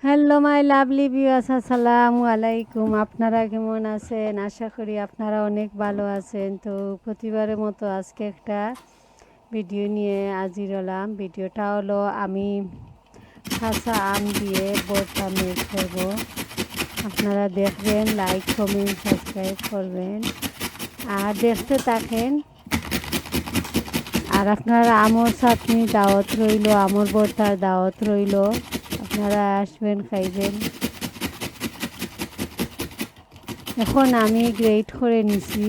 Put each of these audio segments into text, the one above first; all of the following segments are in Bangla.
হ্যালো মাই লাভলি ভিউয়ার্স, আসসালামু আলাইকুম। আপনারা কেমন আছেন? আশা করি আপনারা অনেক ভালো আছেন। তো প্রতিবারের মতো আজকে একটা ভিডিও নিয়ে হাজির হলাম। ভিডিওটা হলো আমি কাঁচা আম দিয়ে ভর্তা মেক করব। আপনারা দেখবেন, লাইক কমেন্ট সাবস্ক্রাইব করবেন আর দেখতে থাকেন। আর আপনারা আমর চাটনি দাওয়াত রইল, আমর ভর্তার দাওয়াত রইল, আপনারা আসবেন, খাইবেন। এখন আমি গ্রেট করে নিছি।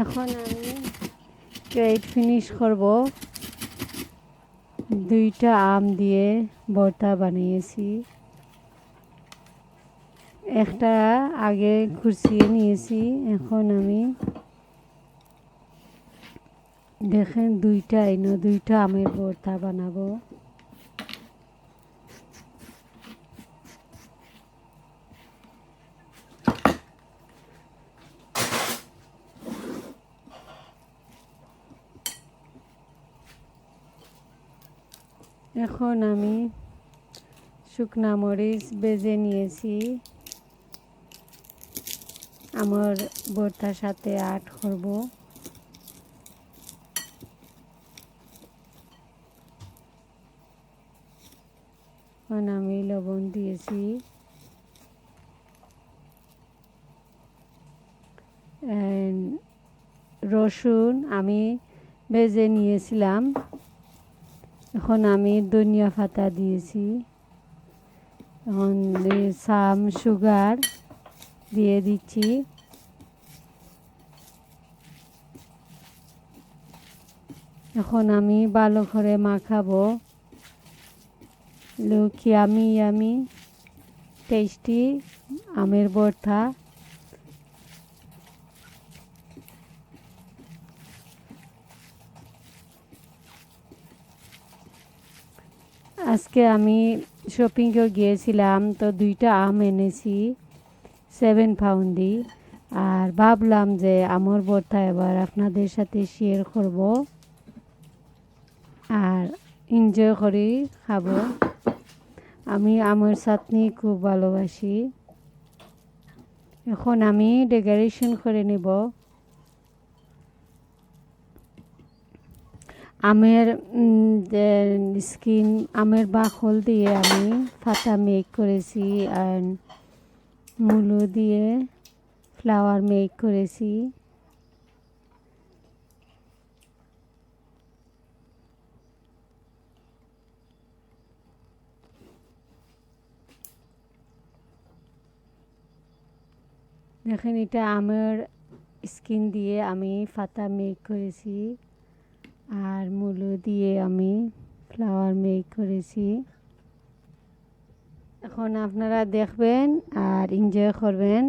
এখন আমি গ্রেট ফিনিশ করব। দুইটা আম দিয়ে ভর্তা বানিয়েছি। একটা আগে খুঁচিয়ে নিয়েছি। এখন আমি দেখেন দুইটা আমের ভর্তা বানাবো। এখন আমি শুকনা মরিচ ভেজে নিয়েছি, আমার ভর্তার সাথে অ্যাড করব। এখন আমি লবণ দিয়েছি, রসুন আমি ভেজে নিয়েছিলাম। এখন আমি ধনিয়া পাতা দিয়েছি। এখন সাম সুগার দিয়ে দিচ্ছি। এখন আমি ভালো করে মাখাবো। লুক ইয়ামি ইয়ামি টেস্টি আমের ভর্তা। আজকে আমি শপিংয়ে গিয়েছিলাম, তো দুইটা আম এনেছি 7 পাউন্ডি। আর ভাবলাম যে আমের ভর্তা এবার আপনাদের সাথে শেয়ার করব আর এনজয় করে খাবো। আমি আমের চাটনি খুব ভালোবাসি। এখন আমি ডেকোরেশন করে নেব। আমের স্কিন, আমের বাকল দিয়ে আমি পাতা মেক করেছি আর মূলো দিয়ে ফ্লাওয়ার মেক করেছি। দেখেন, এটা আমের স্কিন দিয়ে আমি পাতা মেক করেছি আর মূলো দিয়ে আমি ফ্লাওয়ার মেক করেছি। এখন আপনারা দেখবেন আর এনজয় করবেন।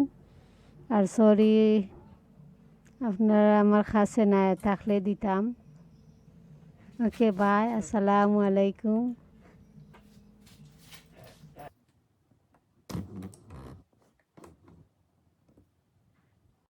আর সরি, আপনারা আমার কাছে না থাকলে দিতাম। ওকে, বাই, আসসালামু আলাইকুম।